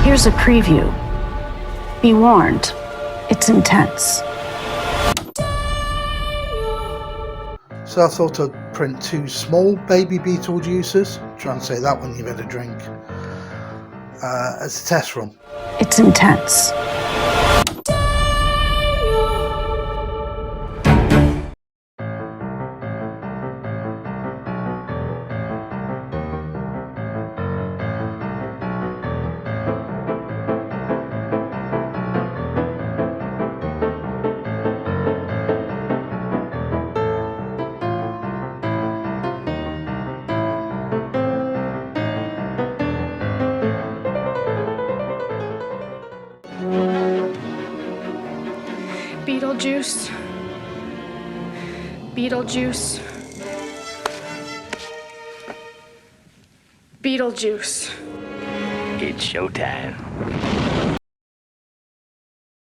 Here's a preview. Be warned, it's intense. So I thought I'd print 2 small baby beetlejuices, try and say that when you've had a drink, as a test run. It's intense. Beetlejuice. Beetlejuice. Beetlejuice. It's showtime.